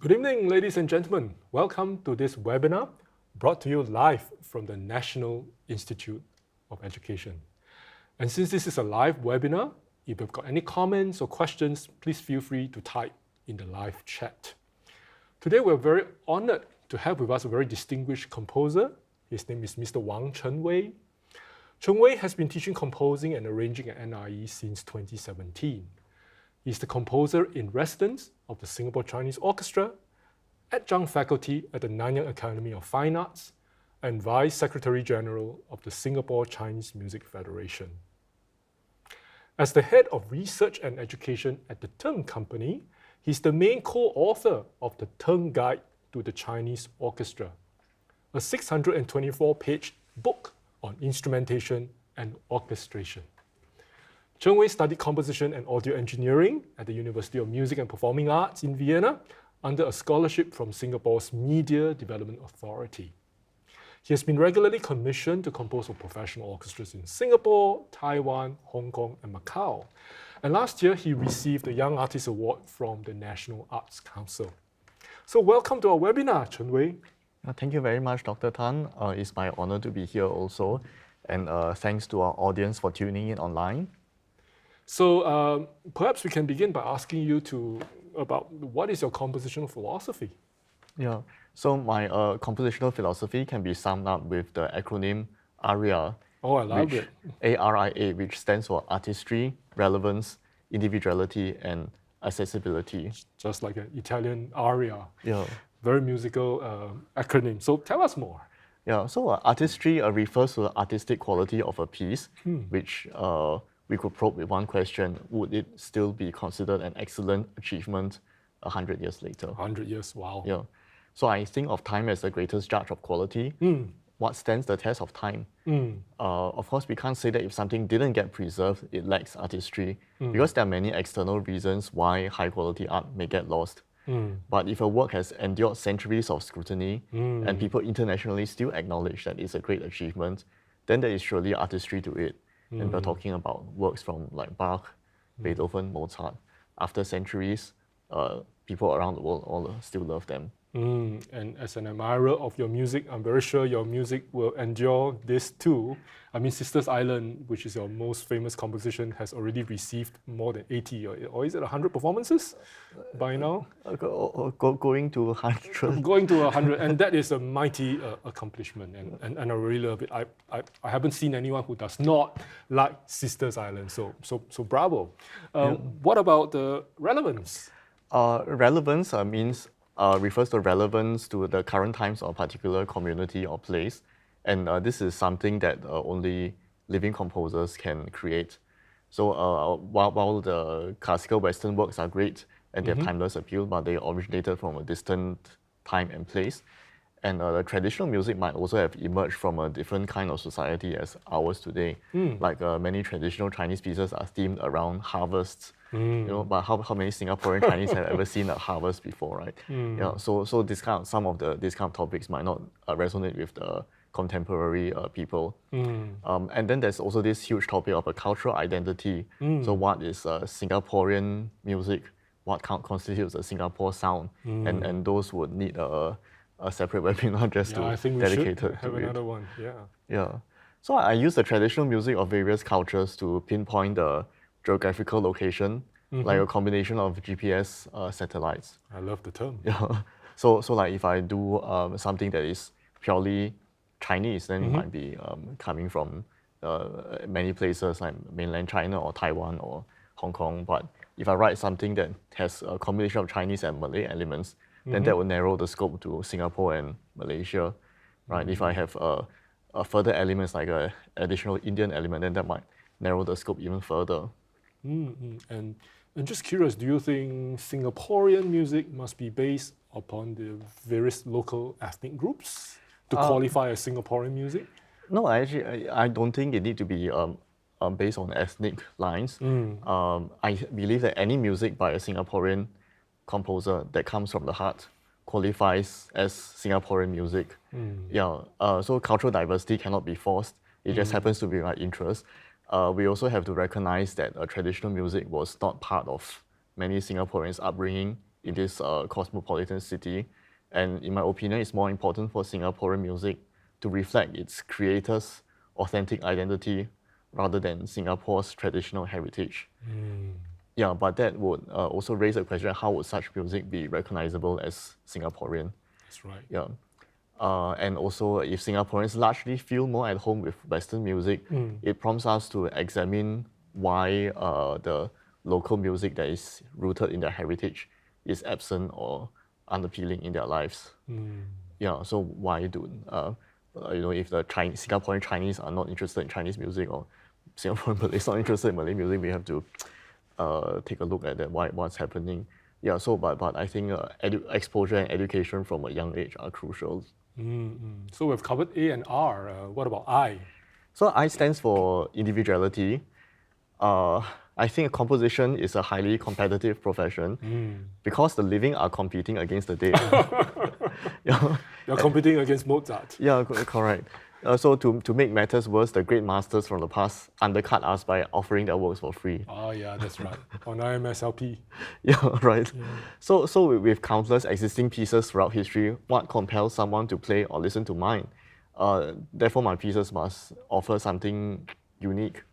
Good evening, ladies and gentlemen. Welcome to this webinar brought to you live from the National Institute of Education. And since this is a live webinar, if you've got any comments or questions, please feel free to type in the live chat. Today, we're very honored to have with us a very distinguished composer. His name is Mr. Wang Chenwei. Chenwei has been teaching composing and arranging at NIE since 2017. He's the composer in residence of the Singapore Chinese Orchestra, adjunct faculty at the Nanyang Academy of Fine Arts, and Vice Secretary General of the Singapore Chinese Music Federation. As the head of research and education at the Teng Company, he's the main co-author of the Teng Guide to the Chinese Orchestra, a 624-page book on instrumentation and orchestration. Chenwei studied composition and audio engineering at the University of Music and Performing Arts in Vienna under a scholarship from Singapore's Media Development Authority. He has been regularly commissioned to compose for professional orchestras in Singapore, Taiwan, Hong Kong, and Macau. And last year, he received the Young Artist Award from the National Arts Council. So welcome to our webinar, Chenwei. Thank you very much, Dr. Tan. It's my honor to be here also. And thanks to our audience for tuning in online. So perhaps we can begin by asking you about what is your compositional philosophy? Yeah, so my compositional philosophy can be summed up with the acronym A.R.I.A. Oh, I love it. A.R.I.A, which stands for Artistry, Relevance, Individuality, and Accessibility. Just like an Italian aria. Yeah. Very musical acronym. So tell us more. Yeah, so artistry refers to the artistic quality of a piece, which we could probe with one question: would it still be considered an excellent achievement 100 years later? 100 years, wow. Yeah. So I think of time as the greatest judge of quality. What stands the test of time? Of course, we can't say that if something didn't get preserved, it lacks artistry, because there are many external reasons why high quality art may get lost. But if a work has endured centuries of scrutiny and people internationally still acknowledge that it's a great achievement, then there is surely artistry to it. And we're talking about works from like Bach, Beethoven, Mozart. After centuries, people around the world all still love them. And as an admirer of your music, I'm very sure your music will endure this too. I mean, Sisters Island, which is your most famous composition, has already received more than 80 or is it 100 performances by now? Going to 100. Going to 100, and that is a mighty accomplishment, and I really love it. I haven't seen anyone who does not like Sisters Island, so bravo. What about the relevance? Relevance refers to relevance to the current times of a particular community or place. And this is something that only living composers can create. So while the classical Western works are great and they have timeless appeal, but they originated from a distant time and place. And the traditional music might also have emerged from a different kind of society as ours today. Like many traditional Chinese pieces are themed around harvests. You know, but how many Singaporean Chinese have ever seen a harvest before, right? Yeah, so some of these kind of topics might not resonate with the contemporary people. And then there's also this huge topic of a cultural identity. So what is Singaporean music? What constitutes a Singapore sound? And those would need a separate webinar just to dedicate it. Have another one. Yeah. So I use the traditional music of various cultures to pinpoint the geographical location, like a combination of GPS satellites. I love the term. Yeah. So like if I do something that is purely Chinese, then it might be coming from many places like mainland China or Taiwan or Hong Kong. But if I write something that has a combination of Chinese and Malay elements, then that will narrow the scope to Singapore and Malaysia, right? If I have further elements like an additional Indian element, then that might narrow the scope even further. And just curious, do you think Singaporean music must be based upon the various local ethnic groups to qualify as Singaporean music? No, actually, I don't think it need to be based on ethnic lines. I believe that any music by a Singaporean composer that comes from the heart qualifies as Singaporean music. So cultural diversity cannot be forced. It just happens to be my interest. We also have to recognize that traditional music was not part of many Singaporeans' upbringing in this cosmopolitan city. And in my opinion, it's more important for Singaporean music to reflect its creators' authentic identity rather than Singapore's traditional heritage. Yeah, but that would also raise a question: how would such music be recognizable as Singaporean? That's right. Yeah. And also, if Singaporeans largely feel more at home with Western music, it prompts us to examine why the local music that is rooted in their heritage is absent or unappealing in their lives. Yeah, so why do, if the Singaporean Chinese are not interested in Chinese music, or Singaporean Malays not interested in Malay music, we have to take a look at that, what's happening. Yeah, so but I think exposure and education from a young age are crucial. So we've covered A and R. What about I? So I stands for individuality. I think composition is a highly competitive profession because the living are competing against the dead. Yeah. You're competing against Mozart. Yeah, correct. So to make matters worse, the great masters from the past undercut us by offering their works for free. Oh yeah, that's right. On IMSLP. Yeah, right. Yeah. So with countless existing pieces throughout history, what compels someone to play or listen to mine? Therefore, my pieces must offer something unique.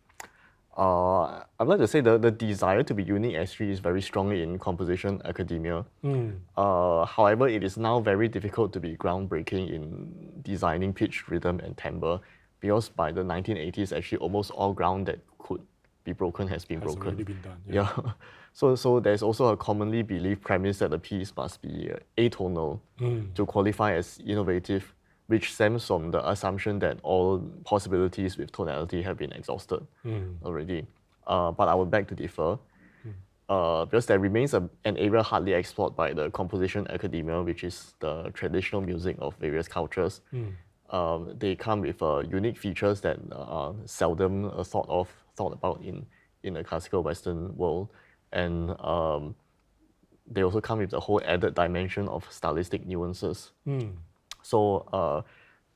I'd like to say the desire to be unique actually is very strong in composition academia. However, it is now very difficult to be groundbreaking in designing pitch, rhythm, and timbre, because by the 1980s, actually almost all ground that could be broken has been broken. Already been done. Yeah. So there's also a commonly believed premise that the piece must be atonal to qualify as innovative, which stems from the assumption that all possibilities with tonality have been exhausted already. But I would beg to differ, because there remains an area hardly explored by the composition academia, which is the traditional music of various cultures. They come with unique features that are seldom thought about in the classical Western world. And they also come with the whole added dimension of stylistic nuances. So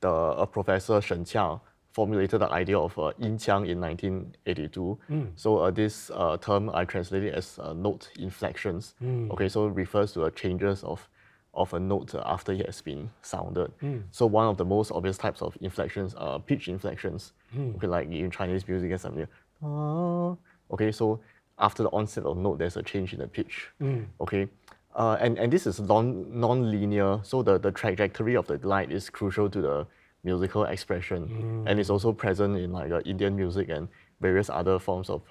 a professor Shen Qia formulated the idea of yin qiang in 1982. So this term I translated as note inflections. Okay, so it refers to changes of a note after it has been sounded. So one of the most obvious types of inflections are pitch inflections. Okay, like in Chinese music and something. Okay, so after the onset of note, there's a change in the pitch. Okay. And this is non-linear, so the trajectory of the glide is crucial to the musical expression, and it's also present in like Indian music and various other forms of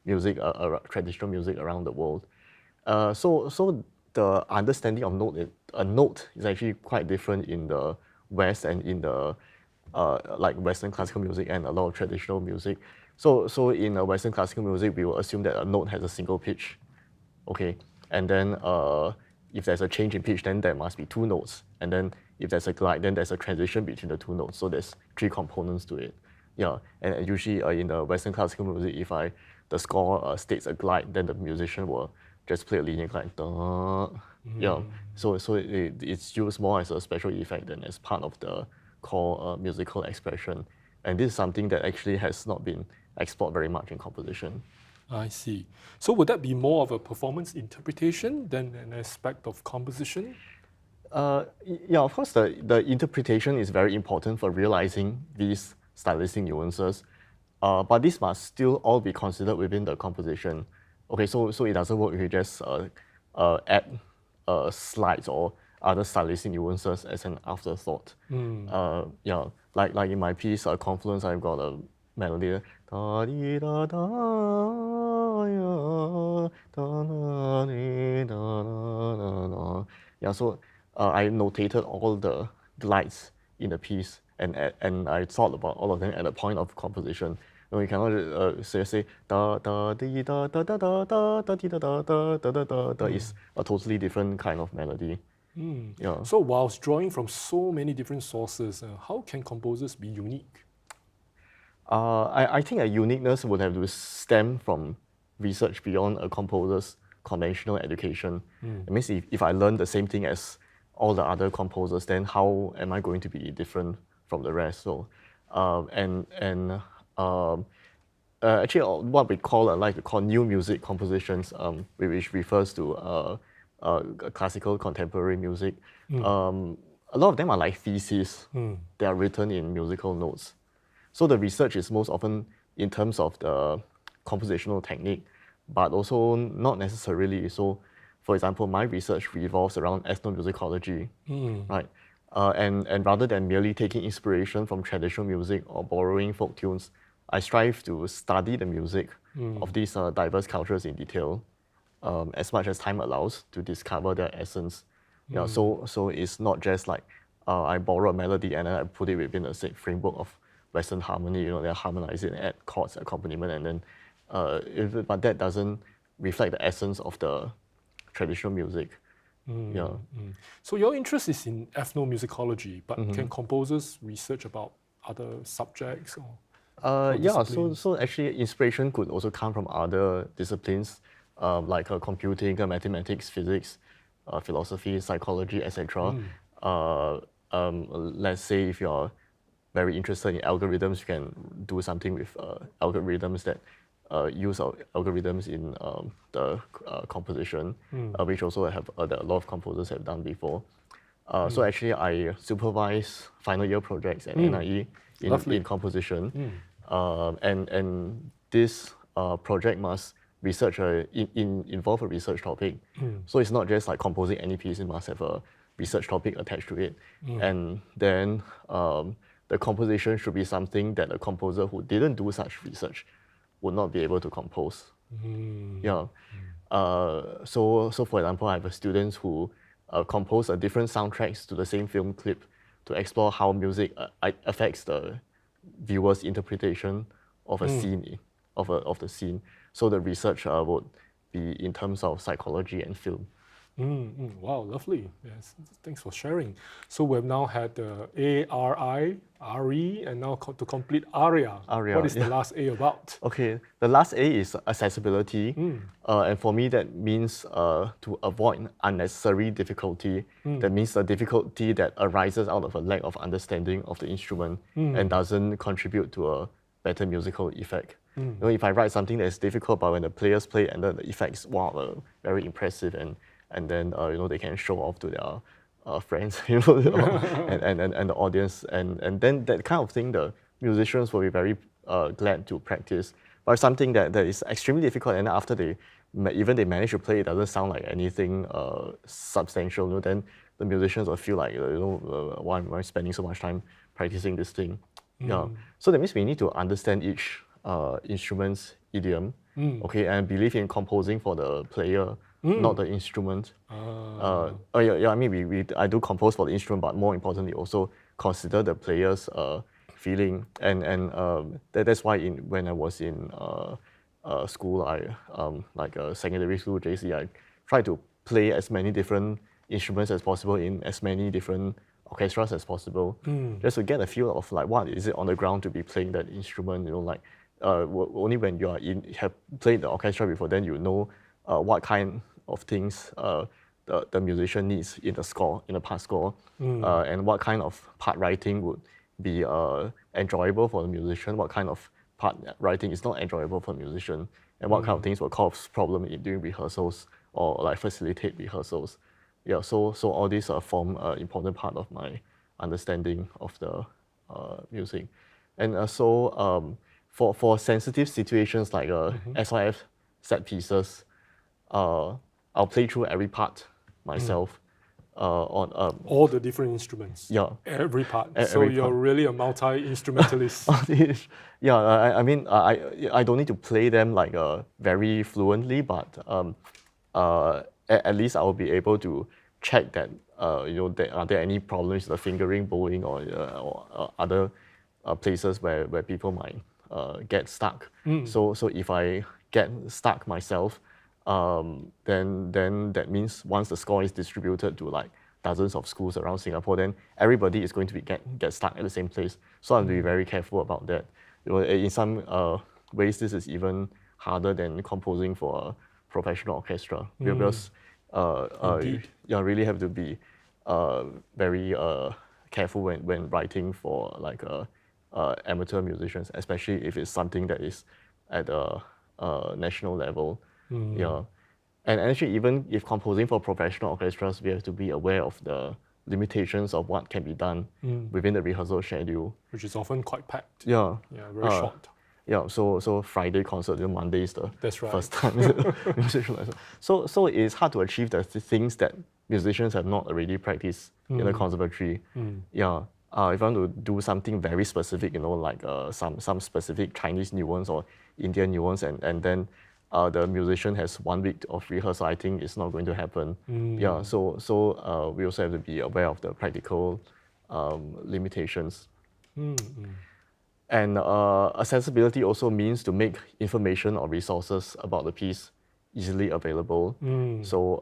music, traditional music around the world. So the understanding of a note is actually quite different in the West and in the like Western classical music and a lot of traditional music. So in Western classical music, we will assume that a note has a single pitch, okay. And then if there's a change in pitch, then there must be two notes. And then if there's a glide, then there's a transition between the two notes. So there's three components to it. Yeah, and usually in the Western classical music, if the score states a glide, then the musician will just play a linear glide. Yeah, so it's used more as a special effect than as part of the core musical expression. And this is something that actually has not been explored very much in composition. I see. So would that be more of a performance interpretation than an aspect of composition? Yeah, of course, the interpretation is very important for realizing these stylistic nuances, but this must still all be considered within the composition. Okay, so it doesn't work if you just add slides or other stylistic nuances as an afterthought. Yeah, like in my piece, Confluence, I've got a melody. Yeah, so I notated all the glides in the piece, and I thought about all of them at the point of composition. And we cannot say da da dee da da da da da da dee da da da da da da is a totally different kind of melody. Yeah. So whilst drawing from so many different sources, how can composers be unique? I think a uniqueness would have to stem from research beyond a composer's conventional education. It means if I learn the same thing as all the other composers, then how am I going to be different from the rest? So, actually, what we call, I like to call new music compositions, which refers to classical contemporary music. A lot of them are like theses. They are written in musical notes. So the research is most often in terms of the compositional technique, but also not necessarily. So, for example, my research revolves around ethnomusicology, right? And rather than merely taking inspiration from traditional music or borrowing folk tunes, I strive to study the music of these diverse cultures in detail, as much as time allows, to discover their essence. Yeah, so it's not just like I borrow a melody and then I put it within a set framework of Western harmony. They harmonize it and add chords, accompaniment, and then but that doesn't reflect the essence of the traditional music. Yeah. So your interest is in ethnomusicology, but can composers research about other subjects or Yeah, disciplines? so actually inspiration could also come from other disciplines like computing, mathematics, physics, philosophy, psychology, etc. Let's say if you're very interested in algorithms, you can do something with algorithms that use algorithms in the composition, which also have that a lot of composers have done before. So actually, I supervise final year projects at NIE in composition, and this project must involve a research topic. So it's not just like composing any piece; it must have a research topic attached to it, and then the composition should be something that a composer who didn't do such research would not be able to compose. Yeah. So for example, I have students who compose different soundtracks to the same film clip to explore how music affects the viewer's interpretation of a scene, of the scene. So the research would be in terms of psychology and film. Wow, lovely. Yes, thanks for sharing. So we've now had the A.R.I., A.R.I., and now to complete A.R.I.A. A.R.I.A, What is the last A about? Okay, the last A is accessibility, and for me that means to avoid unnecessary difficulty. That means the difficulty that arises out of a lack of understanding of the instrument and doesn't contribute to a better musical effect. If I write something that is difficult, but when the players play and then the effects, wow, very impressive, and then they can show off to their friends, and the audience, and then that kind of thing, the musicians will be very glad to practice. But something that is extremely difficult, and after they manage to play, it doesn't sound like anything substantial. Then the musicians will feel like, why am I spending so much time practicing this thing? Yeah. So that means we need to understand each instrument's idiom, okay, and believe in composing for the player, not the instrument. I mean, I do compose for the instrument, but more importantly, also consider the player's feeling, and that's why when I was in school, like secondary school, JC, I tried to play as many different instruments as possible in as many different orchestras as possible, just to get a feel of like what is it on the ground to be playing that instrument. Only when you have played the orchestra before, then you know what kind of things the musician needs in the score, in the part score, and what kind of part writing would be enjoyable for the musician, what kind of part writing is not enjoyable for the musician, and what kind of things will cause problem during rehearsals or like facilitate rehearsals. Yeah, so all these form an important part of my understanding of the music, and for sensitive situations like SIF set pieces, I'll play through every part myself on all the different instruments. Yeah, every part. Every so you're part. really a multi-instrumentalist. Yeah, I mean, I don't need to play them like very fluently, but at least I will be able to check that are there any problems with the fingering, bowing, or other places where people might get stuck. So if I get stuck myself, then that means once the score is distributed to like dozens of schools around Singapore, then everybody is going to get stuck at the same place. So I have to be very careful about that. In some ways, this is even harder than composing for a professional orchestra, because you really have to be very careful when writing for like amateur musicians, especially if it's something that is at a national level. Yeah, And actually, even if composing for professional orchestras, we have to be aware of the limitations of what can be done within the rehearsal schedule. Which is often quite packed. Yeah. Yeah, very short. Yeah, so Friday concert, Monday is the That's right. first time musician lesson. So it's hard to achieve the things that musicians have not already practiced in the conservatory. Yeah, if I want to do something very specific, like some specific Chinese nuance or Indian nuance, and then the musician has 1 week of rehearsal, I think it's not going to happen. Yeah, so we also have to be aware of the practical limitations. And accessibility also means to make information or resources about the piece easily available. So,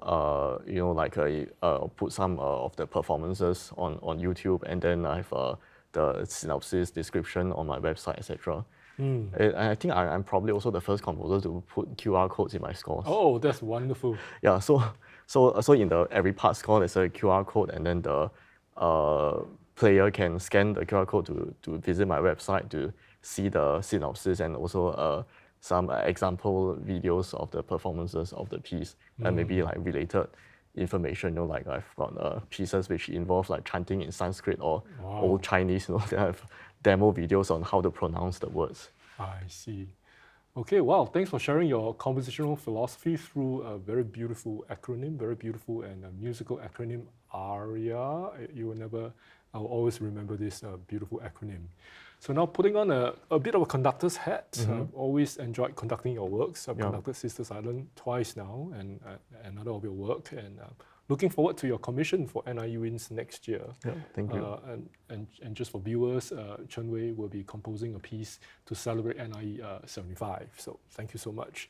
put some of the performances on YouTube, and then I have the synopsis, description on my website, etc. And I think I'm probably also the first composer to put QR codes in my scores. Oh, that's wonderful. Yeah, so in the every part score, there's a QR code, and then the player can scan the QR code to visit my website to see the synopsis and also some example videos of the performances of the piece and maybe like related information. Like I've got pieces which involve like chanting in Sanskrit or Old Chinese. They have demo videos on how to pronounce the words. I see. Okay, wow, thanks for sharing your compositional philosophy through a very beautiful acronym, very beautiful and musical acronym, A.R.I.A. I will always remember this beautiful acronym. So now putting on a bit of a conductor's hat, I've always enjoyed conducting your works. I've conducted Sisters Island twice now, and another of your work, and looking forward to your commission for NIE Wins next year. Yeah, thank you. And just for viewers, Chenwei will be composing a piece to celebrate NIE 75. So thank you so much.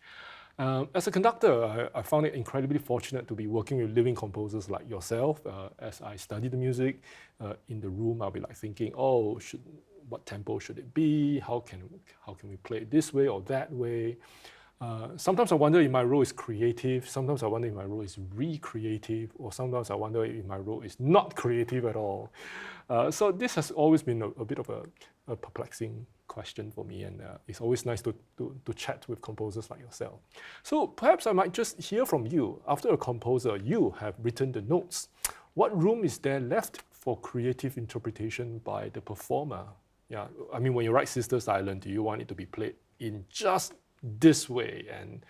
As a conductor, I found it incredibly fortunate to be working with living composers like yourself. As I study the music in the room, I'll be like thinking, what tempo should it be? How can we play it this way or that way? Sometimes I wonder if my role is creative. Sometimes I wonder if my role is recreative, or sometimes I wonder if my role is not creative at all. So this has always been a bit of a perplexing question for me, and it's always nice to chat with composers like yourself. So perhaps I might just hear from you. After a composer, you have written the notes. What room is there left for creative interpretation by the performer? Yeah, I mean, when you write Sisters Island, do you want it to be played in just this way, and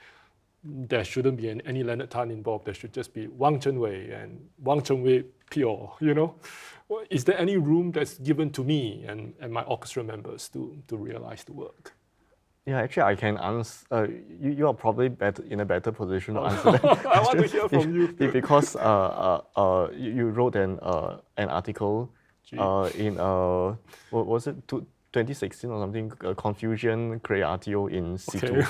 there shouldn't be any Leonard Tan involved? There should just be Wang Chenwei and Wang Chenwei pure, Is there any room that's given to me and my orchestra members to realize the work? Yeah, actually, I can answer. You are probably in a better position to answer that. I want to hear from you. Because you wrote an article in what was it, 2016 or something? Confusion Creatio in situ.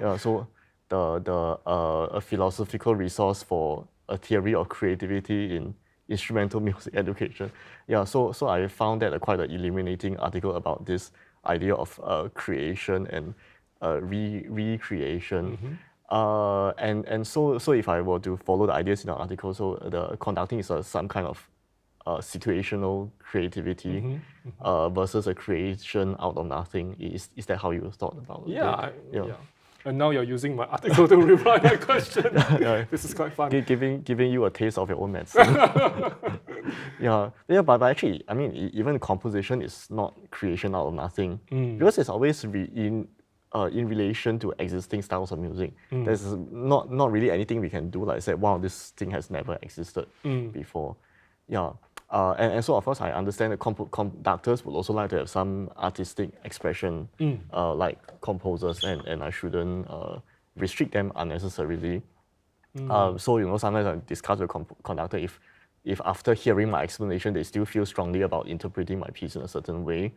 Yeah, so a philosophical resource for a theory of creativity in instrumental music education. Yeah, so I found that quite an illuminating article about this idea of creation and recreation. And so if I were to follow the ideas in the article, so the conducting is some kind of situational creativity versus a creation out of nothing. Is that how you thought about it? Yeah. And now you're using my article to reply my question. This is quite fun. Giving you a taste of your own medicine. But actually, I mean, even composition is not creation out of nothing, because it's always in relation to existing styles of music. There's not really anything we can do like say, wow, this thing has never existed before. Yeah. And so, of course, I understand that conductors would also like to have some artistic expression, like composers, and I shouldn't restrict them unnecessarily. So, sometimes I discuss with conductor if after hearing my explanation, they still feel strongly about interpreting my piece in a certain way,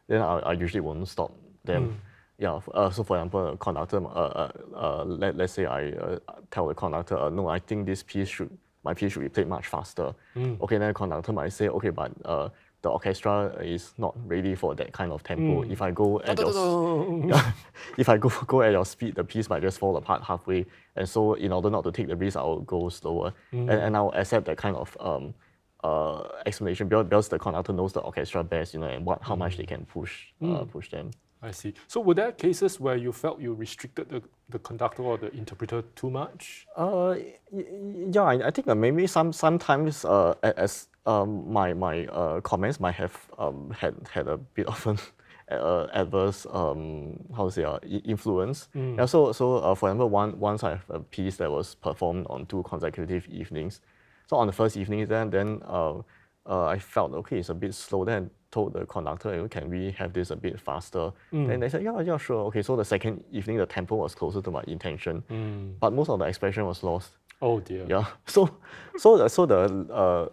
then I usually won't stop them. Yeah. So, for example, a conductor, let's say I tell the conductor, no, I think my piece should be played much faster. Okay, then the conductor might say, okay, but the orchestra is not ready for that kind of tempo. If I go at your speed, the piece might just fall apart halfway. And so, in order not to take the risk, I'll go slower, and I'll accept that kind of explanation because the conductor knows the orchestra best, and how much they can push them. I see. So were there cases where you felt you restricted the conductor or the interpreter too much? Yeah, I think maybe sometimes as my comments might have had a bit of an adverse how to say influence. Yeah, so for example, once I have a piece that was performed on 2 consecutive evenings. So on the first evening, then I felt okay, it's a bit slow. Then I told the conductor, can we have this a bit faster? Then they said, yeah, sure. Okay, so the second evening, the tempo was closer to my intention, but most of the expression was lost. Oh dear. Yeah. So the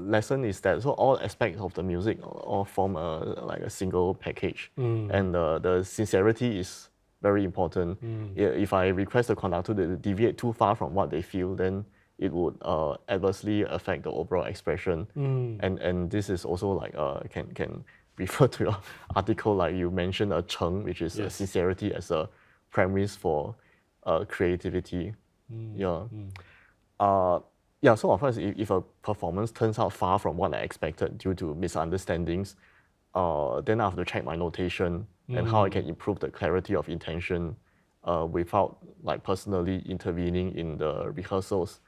lesson is that all aspects of the music all form like a single package, and the sincerity is very important. If I request the conductor to deviate too far from what they feel, then it would adversely affect the overall expression. And this is also like can refer to your article, like you mentioned Cheng, which is sincerity as a premise for creativity. Yeah. So of course, if a performance turns out far from what I expected due to misunderstandings, then I have to check my notation and how I can improve the clarity of intention without like personally intervening in the rehearsals.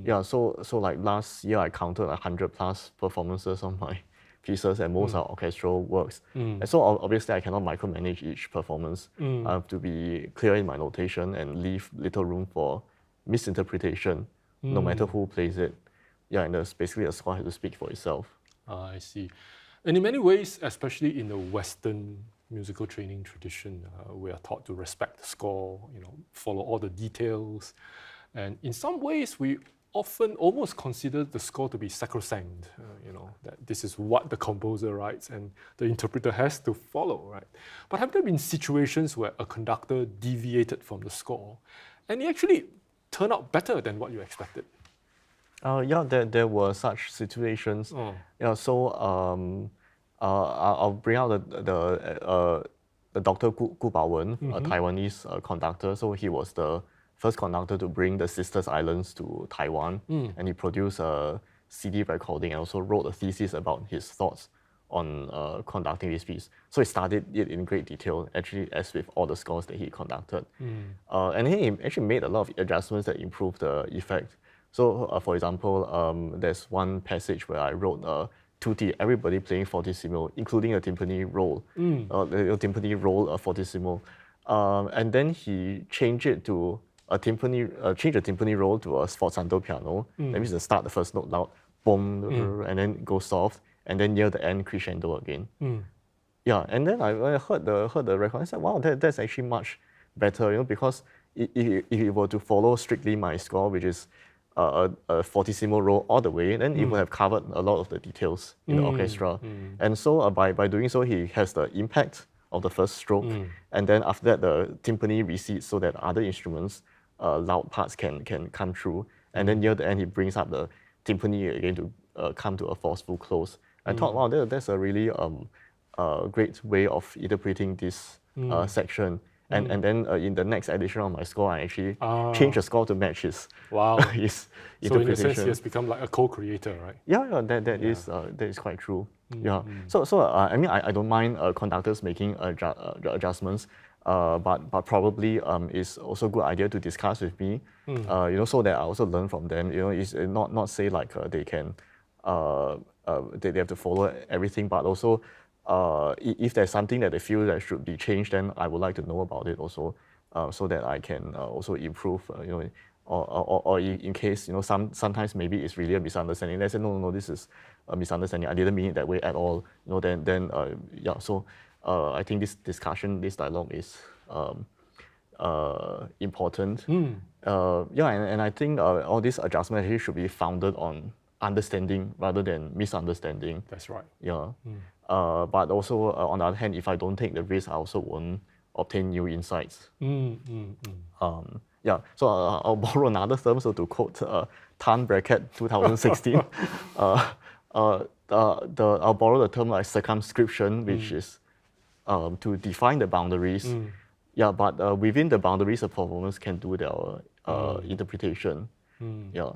Yeah, so like last year I counted 100+ performances on my pieces, and most are orchestral works. And so obviously I cannot micromanage each performance. I have to be clear in my notation and leave little room for misinterpretation, no matter who plays it. Yeah, and basically a score has to speak for itself. I see. And in many ways, especially in the Western musical training tradition, we are taught to respect the score, follow all the details. And in some ways, we often almost consider the score to be sacrosanct, that this is what the composer writes and the interpreter has to follow, right? But have there been situations where a conductor deviated from the score and it actually turned out better than what you expected? Yeah, there were such situations. Yeah, so I'll bring out the Dr. Gu Baowen, a Taiwanese conductor. So he was the first conductor to bring the Sisters Islands to Taiwan, and he produced a CD recording and also wrote a thesis about his thoughts on conducting this piece. So he studied it in great detail, actually, as with all the scores that he conducted. And he actually made a lot of adjustments that improved the effect. So, for example, there's one passage where I wrote tutti, everybody playing fortissimo, including a timpani roll, the timpani roll fortissimo. And then he changed it to change the timpani roll to a sforzando piano. That means the start the first note loud, boom, and then go soft, and then near the end crescendo again. Yeah, and then I heard the record. I said, wow, that's actually much better, because if you were to follow strictly my score, which is a fortissimo roll all the way, then it would have covered a lot of the details in the orchestra. And so by doing so, he has the impact of the first stroke, and then after that, the timpani recedes so that other instruments, loud parts can come through. And then near the end, he brings up the timpani again to come to a forceful close. I thought, wow, that's a really great way of interpreting this section. And then in the next edition of my score, I actually changed the score to match his his interpretation. So in a sense, he has become like a co-creator, right? Yeah, that is quite true. Yeah. So I mean, I don't mind conductors making adjustments, but probably it's also a good idea to discuss with me, so that I also learn from them. It's not say like they can they have to follow everything, but also if there's something that they feel that should be changed, then I would like to know about it also, so that I can also improve. Or in case sometimes maybe it's really a misunderstanding. They say no, this is a misunderstanding. I didn't mean it that way at all. Then yeah. So I think this discussion, this dialogue is important. Yeah, and I think all these adjustments actually should be founded on understanding rather than misunderstanding. That's right. Yeah. But also on the other hand, if I don't take the risk, I also won't obtain new insights. Yeah, so I'll borrow another term. So to quote Tan bracket 2016, I'll borrow the term like circumscription, which is to define the boundaries. Yeah, but within the boundaries, the performers can do their interpretation. Yeah.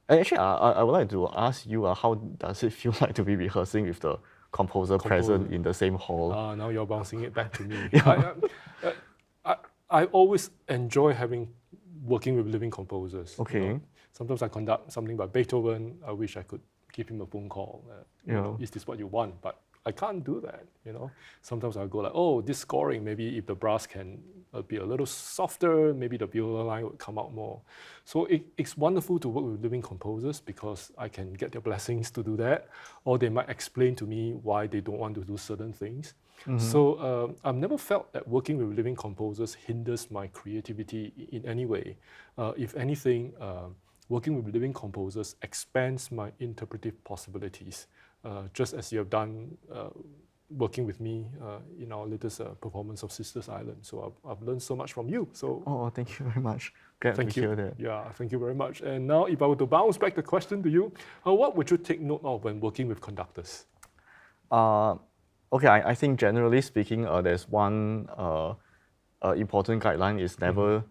And actually, I would like to ask you, how does it feel like to be rehearsing with the composer present in the same hall. Now you're bouncing it back to me. Yeah. I always enjoy working with living composers. Okay. Sometimes I conduct something by Beethoven. I wish I could give him a phone call. Is this what you want? But I can't do that. Sometimes I'll go like, oh, this scoring, maybe if the brass can be a little softer, maybe the viola line would come out more. So it's wonderful to work with living composers because I can get their blessings to do that, or they might explain to me why they don't want to do certain things. So I've never felt that working with living composers hinders my creativity in any way. If anything, working with living composers expands my interpretive possibilities, just as you have done working with me in our latest performance of Sisters Island. So I've learned so much from you. So Thank you very much. Glad to hear that. Yeah, thank you very much. And now if I were to bounce back the question to you, what would you take note of when working with conductors? Okay, I think generally speaking, there's one important guideline is never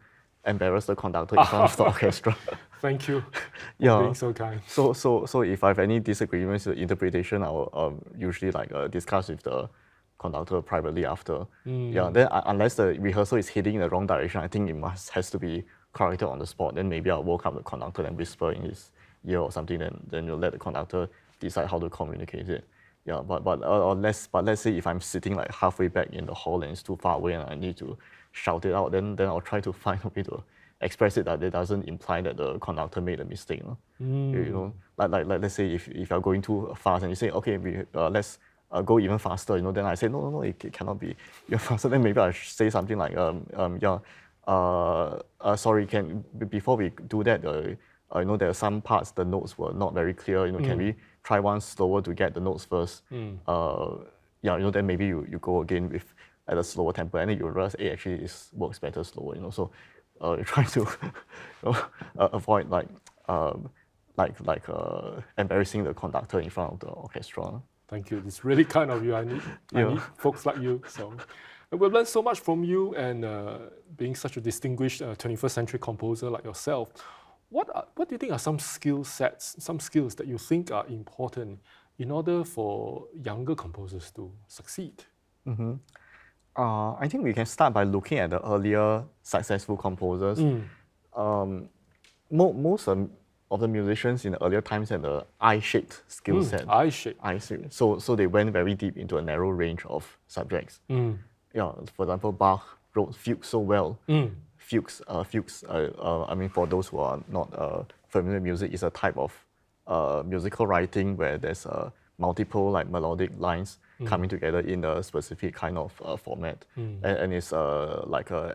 embarrass the conductor in front of the orchestra. Thank you for being so kind. So if I have any disagreements with the interpretation, I will usually discuss with the conductor privately after. Yeah, then unless the rehearsal is heading in the wrong direction, I think it has to be corrected on the spot. Then maybe I'll woke up the conductor and whisper in his ear or something. Then you'll let the conductor decide how to communicate it. Yeah, but let's say if I'm sitting like halfway back in the hall and it's too far away and I need to shout it out, then I'll try to find a way to express it that it doesn't imply that the conductor made a mistake. Like let's say if you're going too fast and you say, okay, let's go even faster. Then I say no, it cannot be even faster. Then maybe I should say something like sorry, before we do that, there are some parts the notes were not very clear. Can we try one slower to get the notes first? Then maybe you go again at a slower tempo, and then you realize, hey, actually it works better slower. So you try to avoid embarrassing the conductor in front of the orchestra. Thank you. It's really kind of you. I need folks like you. So we've learned so much from you, and being such a distinguished 21st century composer like yourself. What do you think are some skill sets, some skills that you think are important in order for younger composers to succeed? I think we can start by looking at the earlier successful composers. Most of the musicians in the earlier times had the I-shaped skill set. I-shaped. So they went very deep into a narrow range of subjects. For example, Bach wrote fugues so well. Fugues, for those who are not familiar with music, is a type of musical writing where there's multiple melodic lines coming together in a specific kind of format, and it's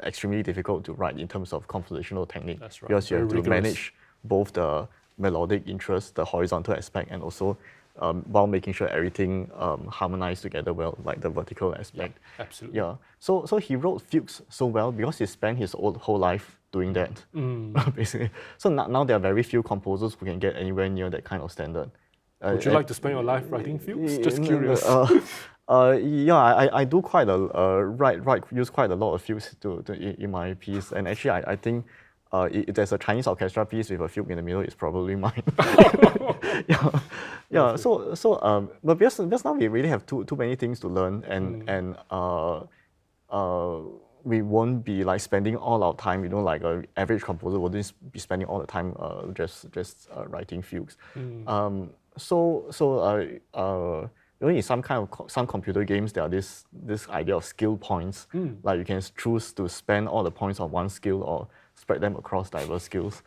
extremely difficult to write in terms of compositional technique. That's right. Because you have to manage both the melodic interest, the horizontal aspect, and also while making sure everything harmonized together well, like the vertical aspect. Yeah, absolutely. Yeah. So he wrote fugues so well because he spent his whole life doing that, basically. So now there are very few composers who can get anywhere near that kind of standard. Would you like to spend your life writing fugues? Just curious. I do quite use quite a lot of fugues in my piece, and actually I think if there's a Chinese orchestra piece with a fugue in the middle, it's probably mine. But because now we really have too many things to learn, and we won't be spending all our time, like an average composer wouldn't be spending all the time just writing fugues. In some computer games, there are this idea of skill points. Like you can choose to spend all the points on one skill or spread them across diverse skills.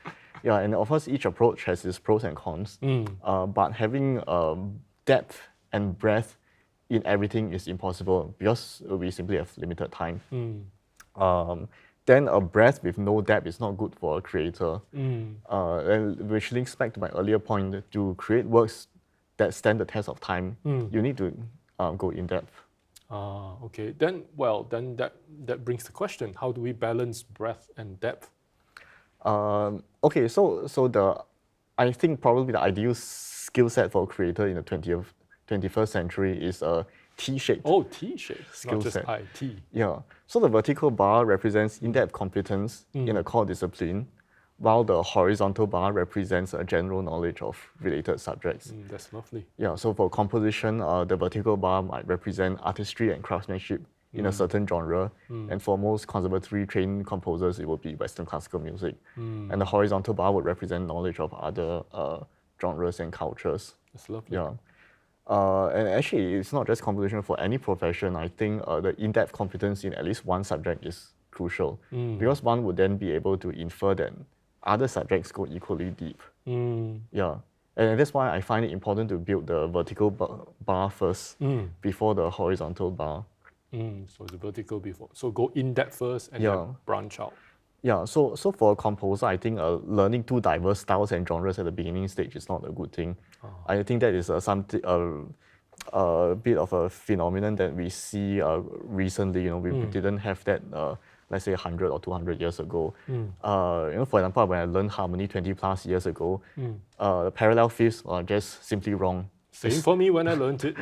And of course, each approach has its pros and cons. But having depth and breadth in everything is impossible because we simply have limited time. Then a breadth with no depth is not good for a creator. And which links back to my earlier point, to create works that stand the test of time, you need to go in depth. Okay. Then that brings the question: how do we balance breadth and depth? I think probably the ideal skill set for a creator in the 21st century is a T-shaped. Oh, T-shaped, skill not just set. IT. Yeah. So the vertical bar represents in-depth competence in a core discipline, while the horizontal bar represents a general knowledge of related subjects. That's lovely. Yeah, so for composition, the vertical bar might represent artistry and craftsmanship in a certain genre. And for most conservatory trained composers, it would be Western classical music. And the horizontal bar would represent knowledge of other genres and cultures. That's lovely. Yeah. And actually, it's not just composition for any profession. I think the in-depth competence in at least one subject is crucial because one would then be able to infer that other subjects go equally deep. Yeah. And that's why I find it important to build the vertical bar first before the horizontal bar. So the vertical before. So go in depth first and then branch out. Yeah, so for a composer, I think learning two diverse styles and genres at the beginning stage is not a good thing. I think that is a bit of a phenomenon that we see recently. We didn't have that, let's say 100 or 200 years ago. For example, when I learned harmony 20 plus years ago, the parallel fifths are just simply wrong. Same for me when I learned it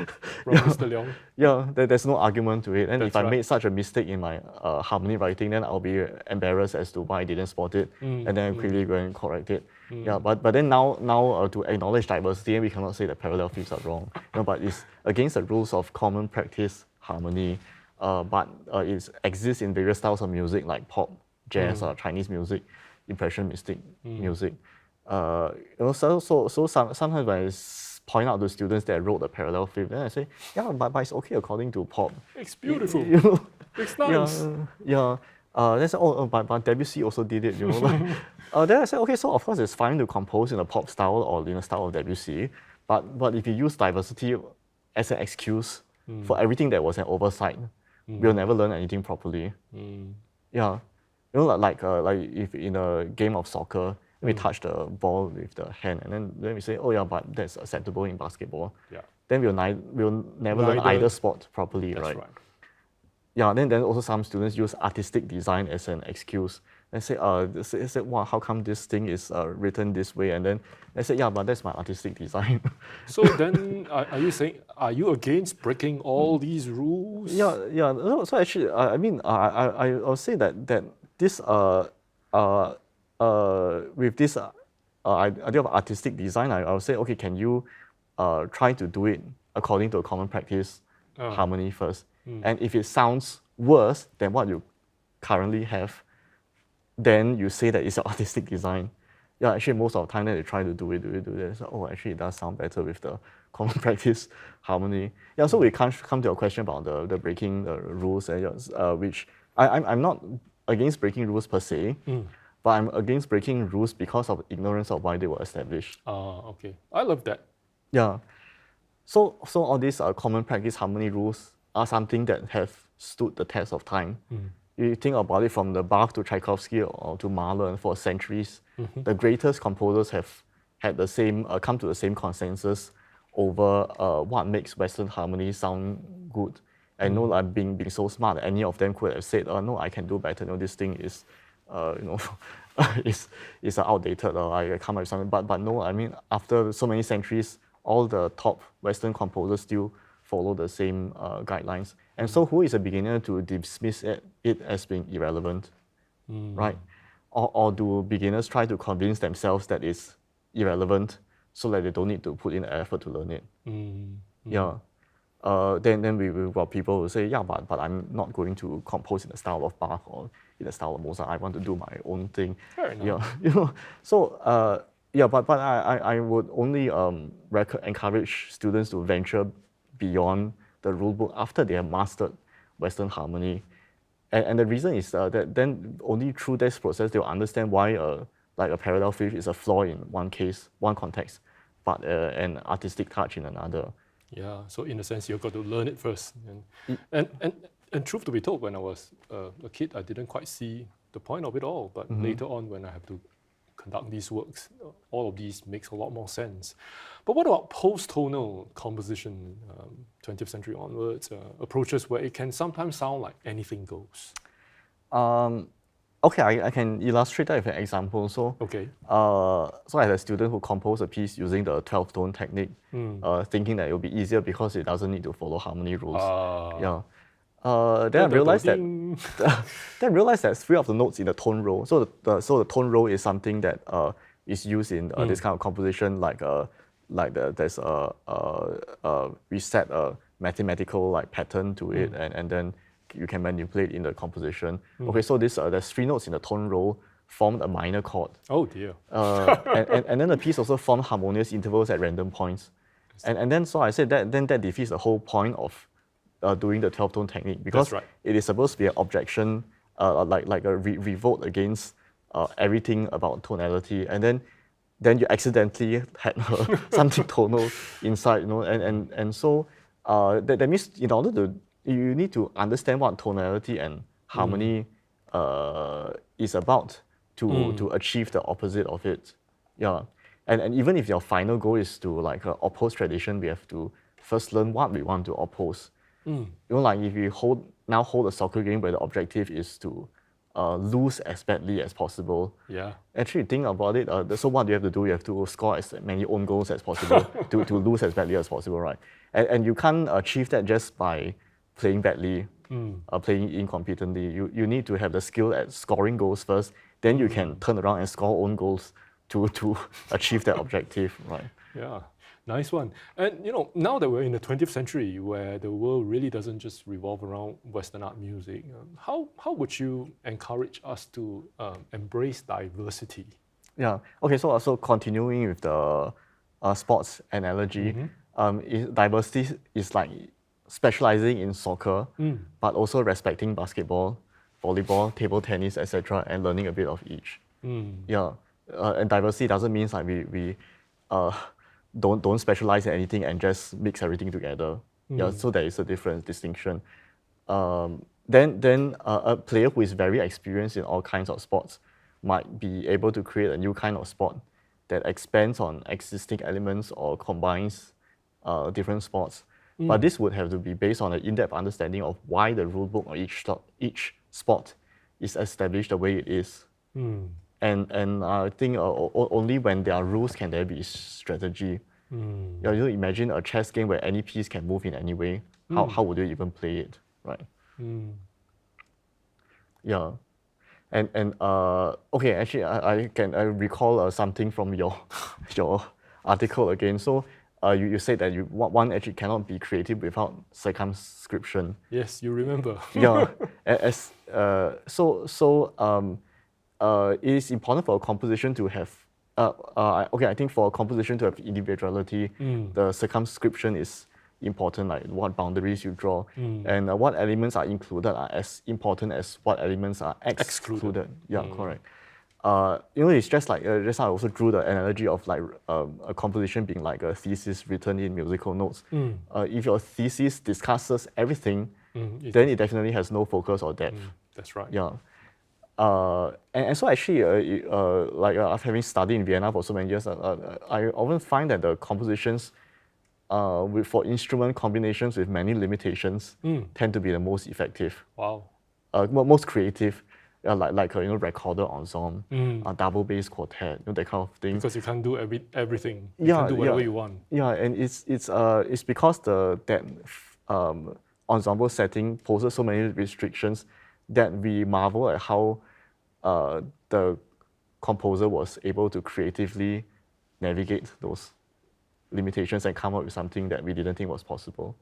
from Mr. Leong. Yeah, there's no argument to it. And That's if I right. made such a mistake in my harmony writing, then I'll be embarrassed as to why I didn't spot it, and then I quickly go and correct it. Yeah, but then now to acknowledge diversity, we cannot say that parallel fifths are wrong. But it's against the rules of common practice harmony. But it exists in various styles of music like pop, jazz, Chinese music, impressionistic music. So sometimes when I point out to students that wrote the parallel fifth, then I say, yeah, but it's okay according to pop. It's beautiful. It's nice. Yeah. They say, but Debussy also did it, Then I say, okay, so of course it's fine to compose in a pop style or in a style of Debussy, but if you use diversity as an excuse for everything that was an oversight, we'll never learn anything properly. Yeah, like if in a game of soccer, we touch the ball with the hand, and then we say, oh yeah, but that's acceptable in basketball. Yeah. Then we'll never learn either sport properly, That's right? right. Yeah. Then also some students use artistic design as an excuse. They say, wow, how come this thing is written this way? And then they say, yeah, but that's my artistic design. So then, are you saying, are you against breaking all these rules? Yeah. So actually, I'll say that this with this idea of artistic design, I'll say, okay, can you try to do it according to a common practice harmony first? And if it sounds worse than what you currently have, then you say that it's an artistic design. Yeah, actually, most of the time that they try to do it. So, actually, it does sound better with the common practice harmony. Yeah, so we can't come to a question about the breaking the rules, which I'm not against breaking rules per se, but I'm against breaking rules because of ignorance of why they were established. Okay. I love that. Yeah. So all these common practice harmony rules are something that have stood the test of time. You think about it from the Bach to Tchaikovsky or to Mahler for centuries, the greatest composers have had the same come to the same consensus over what makes Western harmony sound good. And being so smart, any of them could have said, no, I can do better. This thing is, is outdated. I come up with something. But no, I mean, after so many centuries, all the top Western composers still follow the same guidelines. And so who is a beginner to dismiss it as being irrelevant, right? Or do beginners try to convince themselves that it's irrelevant so that they don't need to put in the effort to learn it? Yeah. Then we've got people who say, yeah, but I'm not going to compose in the style of Bach or in the style of Mozart. I want to do my own thing. Fair enough. Yeah, so but I would only encourage students to venture beyond the rule book after they have mastered Western harmony. And the reason is that then only through this process they'll understand why like a parallel fifth is a flaw in one case, one context, but an artistic touch in another. Yeah, so in a sense, you've got to learn it first. And truth to be told, when I was a kid, I didn't quite see the point of it all. But later on, when I have to conduct these works, all of these makes a lot more sense. But what about post-tonal composition, 20th century onwards, approaches where it can sometimes sound like anything goes? Okay, I can illustrate that with an example. So, okay. So I had a student who composed a piece using the 12-tone technique, thinking that it would be easier because it doesn't need to follow harmony rules. Yeah. Then I realized that that 3 of the notes in the tone row. So the tone row is something that is used in this kind of composition, there's we set a mathematical like pattern to it, and then you can manipulate in the composition. Okay, so there's 3 notes in the tone row formed a minor chord. Oh dear. And then the piece also formed harmonious intervals at random points. And then so I said that defeats the whole point of doing the 12-tone technique, because it is supposed to be an objection, like a revolt against everything about tonality, and then you accidentally had something tonal inside, and so that means in order to, you need to understand what tonality and harmony is about to achieve the opposite of it. Yeah. And even if your final goal is to like oppose tradition, we have to first learn what we want to oppose. Like if you hold a soccer game where the objective is to lose as badly as possible. Yeah. Actually, think about it. So what do you have to do? You have to score as many own goals as possible to lose as badly as possible, right? And you can't achieve that just by playing badly, playing incompetently. You need to have the skill at scoring goals first. Then you can turn around and score own goals to achieve that objective, right? Yeah. Nice one. And now that we're in the 20th century, where the world really doesn't just revolve around Western art music, how would you encourage us to embrace diversity? Yeah. Okay. So also continuing with the sports analogy, diversity is like specializing in soccer, but also respecting basketball, volleyball, table tennis, etc., and learning a bit of each. Yeah. And diversity doesn't mean like we don't specialize in anything and just mix everything together. Yeah, so there is a distinction. Then a player who is very experienced in all kinds of sports might be able to create a new kind of sport that expands on existing elements or combines different sports. But this would have to be based on an in-depth understanding of why the rulebook of each sport is established the way it is. And I think only when there are rules can there be strategy. You imagine a chess game where any piece can move in any way. How would you even play it, right? Yeah, and okay, actually I recall something from your article again. So you said that one actually cannot be creative without circumscription. Yes, you remember. Yeah, it is important for a composition to have, I think for a composition to have individuality, the circumscription is important, like what boundaries you draw, and what elements are included are as important as what elements are excluded. Yeah, correct. It's just like, just now I also drew the analogy of like a composition being like a thesis written in musical notes. If your thesis discusses everything, then it definitely has no focus or depth. That's right. Yeah. And so actually, after having studied in Vienna for so many years, I often find that the compositions for instrument combinations with many limitations tend to be the most effective. Wow. Most creative, like recorder ensemble, double bass quartet, that kind of thing. Because you can't do everything. You can do whatever you want. Yeah, and it's because that ensemble setting poses so many restrictions that we marvel at how the composer was able to creatively navigate those limitations and come up with something that we didn't think was possible.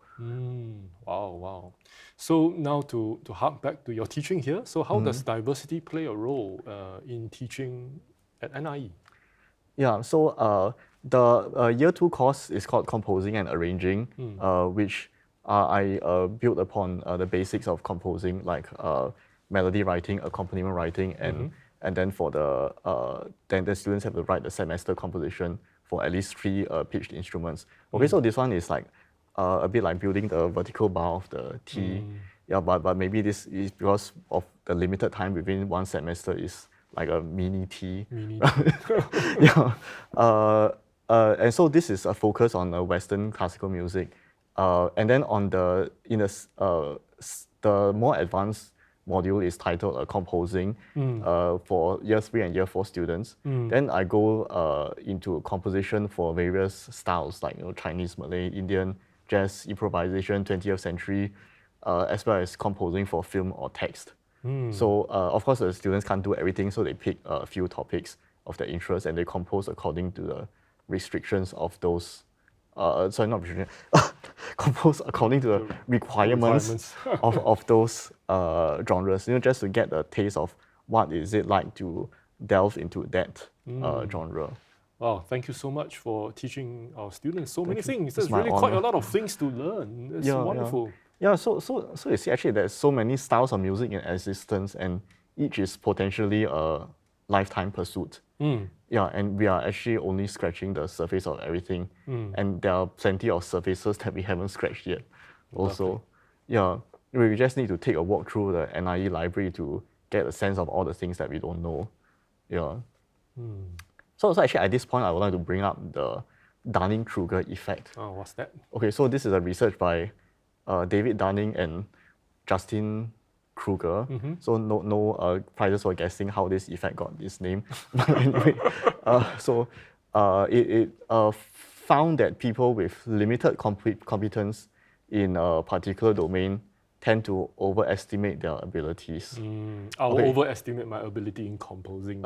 Wow. So now to hark back to your teaching here, so how does diversity play a role in teaching at NIE? Yeah, so the year 2 course is called Composing and Arranging, which I built upon the basics of composing, like melody writing, accompaniment writing, and then for then the students have to write the semester composition for at least 3 pitched instruments. Okay, so this one is like a bit like building the vertical bar of the T. Yeah, but maybe this is because of the limited time within one semester is like a mini T. Yeah, and so this is a focus on Western classical music, and then on the more advanced module is titled Composing for year 3 and year 4 students. Then I go into composition for various styles like Chinese, Malay, Indian, jazz, improvisation, 20th century, as well as composing for film or text. So of course the students can't do everything, so they pick a few topics of their interest and they compose according to the restrictions of those, sorry, not restrictions, compose according to the requirements of those genres, just to get a taste of what is it like to delve into that genre. Wow, thank you so much for teaching our students so many things. There's my really quite a honor. lot of things to learn. It's wonderful. Yeah, so you see, actually, there's so many styles of music in existence, and each is potentially a lifetime pursuit. Yeah, and we are actually only scratching the surface of everything, and there are plenty of surfaces that we haven't scratched yet. Also, yeah, we just need to take a walk through the NIE library to get a sense of all the things that we don't know. Yeah. So actually, at this point, I would like to bring up the Dunning-Kruger effect. Oh, what's that? Okay, so this is a research by David Dunning and Justin Kruger. So no prizes for guessing how this effect got this name. But anyway, it found that people with limited competence in a particular domain tend to overestimate their abilities. I'll overestimate my ability in composing.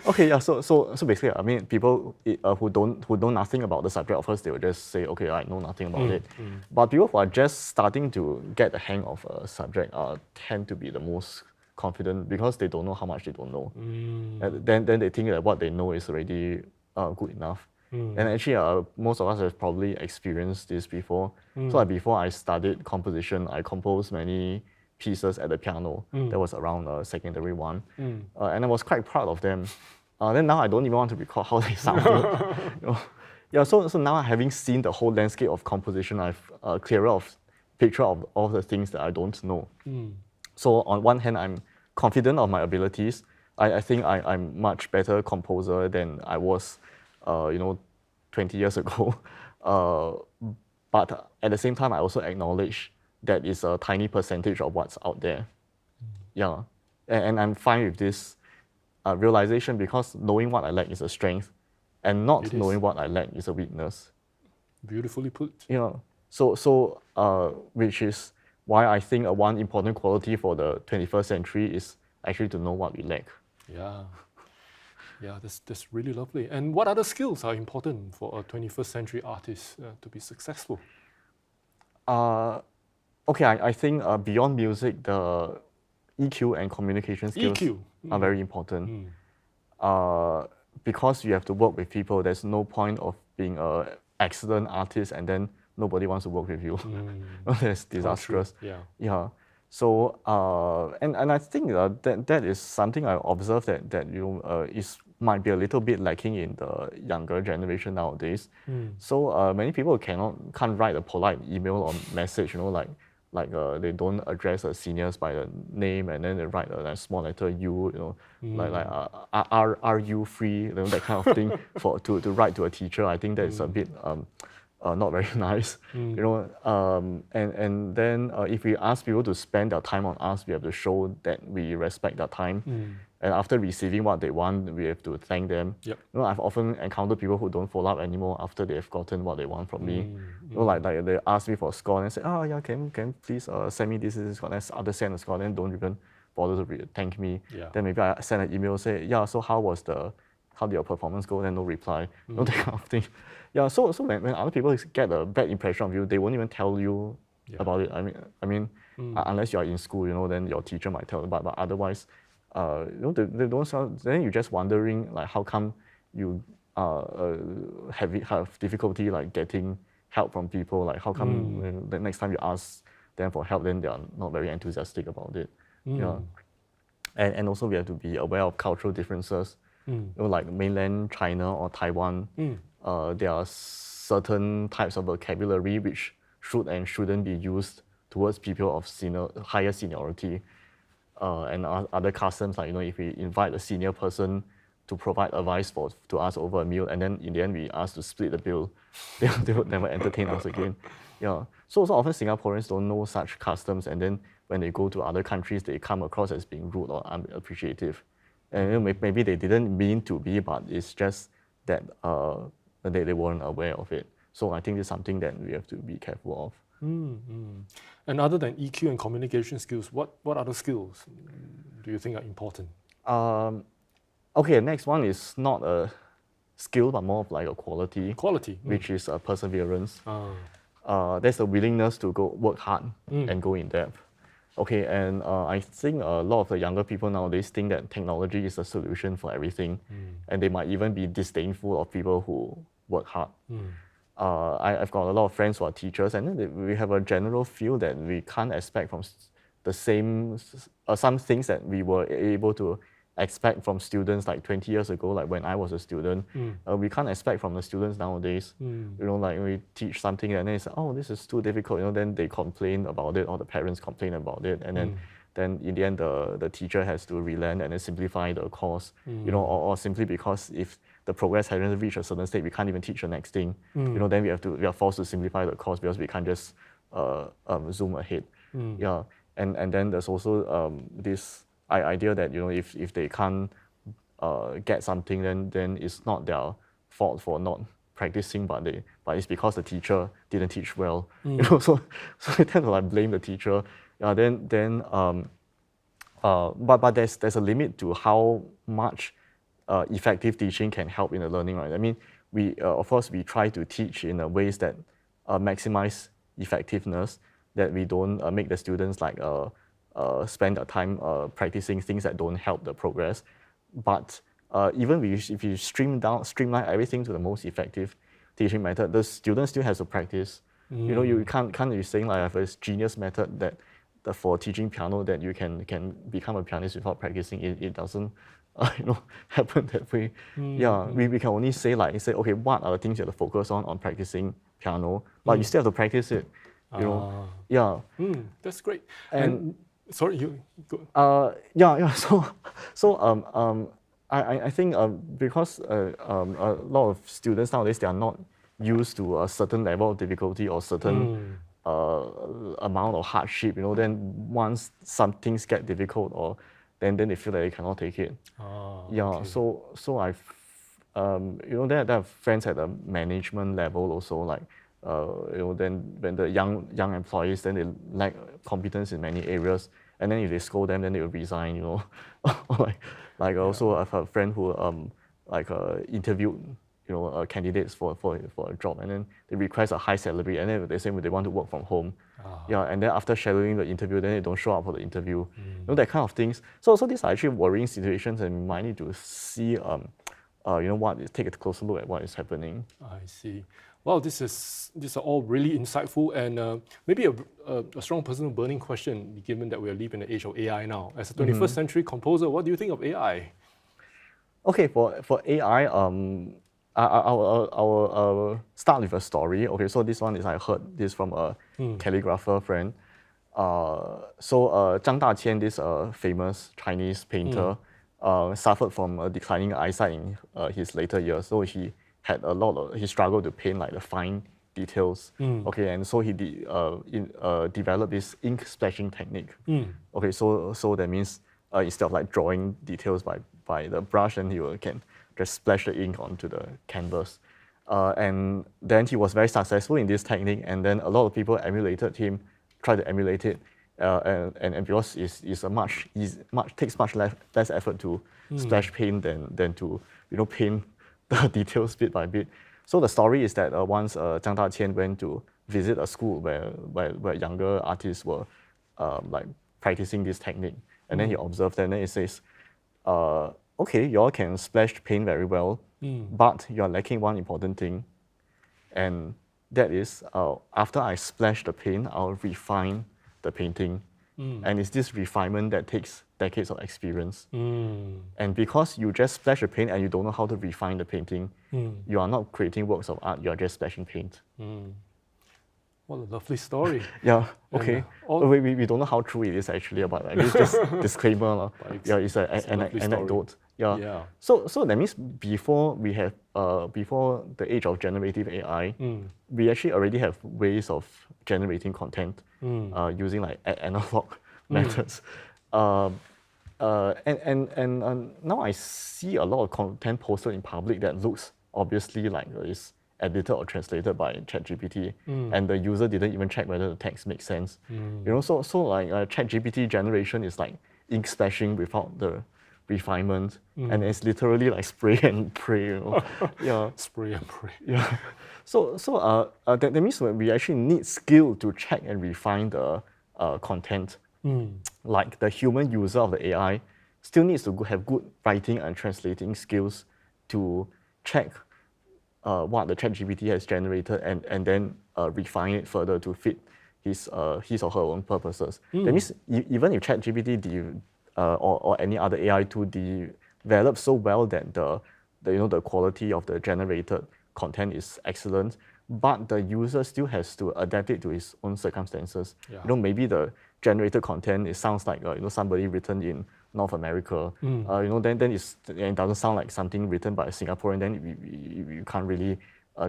Okay, yeah. So basically, I mean, people who know nothing about the subject, of course, they will just say, okay, I know nothing about it. But people who are just starting to get the hang of a subject tend to be the most confident because they don't know how much they don't know. And then they think that what they know is already good enough. And actually, most of us have probably experienced this before. So like before I studied composition, I composed many pieces at the piano. That was around secondary one. And I was quite proud of them. Then now I don't even want to recall how they sounded. Yeah, so now having seen the whole landscape of composition, I've a clearer picture of all the things that I don't know. So on one hand, I'm confident of my abilities. I think I'm much better composer than I was 20 years ago. But at the same time, I also acknowledge that it's a tiny percentage of what's out there. Yeah, and I'm fine with this realization because knowing what I lack is a strength, and not knowing what I lack is a weakness. Beautifully put. Yeah. So which is why I think one important quality for the 21st century is actually to know what we lack. Yeah. Yeah, that's really lovely. And what other skills are important for a 21st century artist to be successful? Okay, I think beyond music, the EQ and communication skills are very important. Because you have to work with people, there's no point of being an excellent artist and then nobody wants to work with you. That's disastrous. Yeah. So and I think that is something I observed that might be a little bit lacking in the younger generation nowadays. So many people can't write a polite email or message. They don't address the seniors by the name and then they write a small letter U. Are you free? That kind of thing to write to a teacher. I think that is a bit not very nice. And then if we ask people to spend their time on us, we have to show that we respect their time. And after receiving what they want, we have to thank them. I've often encountered people who don't follow up anymore after they've gotten what they want from me. Like they ask me for a score and say, oh yeah, can you please send me this score? Then after send a score, then don't even bother to thank me. Then maybe I send an email, say, yeah, so how did your performance go? Then no reply. That kind of thing. Yeah, so when other people get a bad impression of you, they won't even tell you about it. I mean, unless you are in school, then your teacher might tell. But otherwise, they don't sound. Then you're just wondering like how come you have difficulty like getting help from people. Like how come the next time you ask them for help, then they are not very enthusiastic about it. Yeah, and also we have to be aware of cultural differences. Like mainland China or Taiwan, there are certain types of vocabulary which should and shouldn't be used towards people of higher seniority. And other customs, like if we invite a senior person to provide advice to us over a meal, and then in the end we ask to split the bill, they would never entertain us again. Yeah. So often Singaporeans don't know such customs, and then when they go to other countries, they come across as being rude or unappreciative. And maybe they didn't mean to be, but it's just that they weren't aware of it. So I think it's something that we have to be careful of. And other than EQ and communication skills, what other skills do you think are important? Okay, next one is not a skill, but more of like a quality. Quality. Which is perseverance. There's a willingness to go work hard and go in depth. Okay, and I think a lot of the younger people nowadays think that technology is a solution for everything, and they might even be disdainful of people who work hard. I've got a lot of friends who are teachers, and then we have a general feel that we can't expect from the same some things that we were able to expect from students like 20 years ago, like when I was a student. We can't expect from the students nowadays. You know, like we teach something and then it's, oh, this is too difficult. You know, then they complain about it, or the parents complain about it, and then in the end, the teacher has to relent and then simplify the course. You know, or simply because if the progress hasn't reached a certain state, we can't even teach the next thing. You know, then we are forced to simplify the course because we can't just zoom ahead. Yeah, and then there's also this idea that, you know, if they can't get something, then it's not their fault for not practicing, but it's because the teacher didn't teach well. You know, so they tend to like blame the teacher. Yeah, but there's a limit to how much effective teaching can help in the learning, right? I mean, we of course we try to teach in ways that maximize effectiveness, that we don't make the students like spend their time practicing things that don't help the progress. But even if you streamline everything to the most effective teaching method, the students still have to practice. You know, you can't be saying like I have a genius method that for teaching piano that you can become a pianist without practicing. It doesn't you know, happen that way. Yeah, we can only say okay, what are the things you have to focus on practicing piano, but you still have to practice it. You know, yeah. That's great. And sorry, you go. Yeah. So I think because a lot of students nowadays, they are not used to a certain level of difficulty or certain amount of hardship. You know, then once some things get difficult, or then they feel that they cannot take it. Yeah. Okay. So I've you know, there are friends at the management level also, like you know, then when the young employees, then they lack competence in many areas, and then if they scold them, then they will resign. You know, like also I've had a friend who interviewed, you know, candidates for a job, and then they request a high salary, and then they say they want to work from home. Yeah, and then after shadowing the interview, then they don't show up for the interview. You know, that kind of things. So these are actually worrying situations, and we might need to see you know, take a closer look at what is happening. I see. Well, these are all really insightful, and maybe a strong personal burning question, given that we are living in the age of AI now. As a 21st century composer, what do you think of AI? Okay, for AI, I'll start with a story. Okay, so this one is, I heard this from a calligrapher friend. So Zhang Daqian, this famous Chinese painter, suffered from declining eyesight in his later years. So he had he struggled to paint like the fine details. Okay, and so he developed this ink splashing technique. Okay, so that means instead of like drawing details by the brush, and can just splash the ink onto the canvas. And then he was very successful in this technique, and then a lot of people emulated him, tried to emulate it, and because takes much less effort to splash paint than to, you know, paint the details bit by bit. So the story is that once Zhang Daqian went to visit a school where younger artists were like practicing this technique, and then he observed, and then he says, okay, you all can splash paint very well, but you are lacking one important thing, and that is after I splash the paint, I'll refine the painting. And it's this refinement that takes decades of experience. And because you just splash the paint and you don't know how to refine the painting, you are not creating works of art, you are just splashing paint. What a lovely story. Yeah, okay. We don't know how true it is actually, but it's just disclaimer. Yeah, it's an anecdote. Yeah. So that means before we have before the age of generative AI, we actually already have ways of generating content using like analog methods. And now I see a lot of content posted in public that looks obviously like it's edited or translated by ChatGPT, and the user didn't even check whether the text makes sense. So like ChatGPT generation is like ink splashing without the refinement, and it's literally like spray and pray. Yeah, Spray and pray. yeah. So that means when we actually need skill to check and refine the content. Like the human user of the AI still needs to have good writing and translating skills to check what the ChatGPT has generated and then refine it further to fit his or her own purposes. That means even if ChatGPT or any other AI tool develops so well that the quality of the generated content is excellent, but the user still has to adapt it to his own circumstances. Yeah. Maybe the generated content, it sounds like somebody written in North America. Then it doesn't sound like something written by a Singaporean. Then you can't really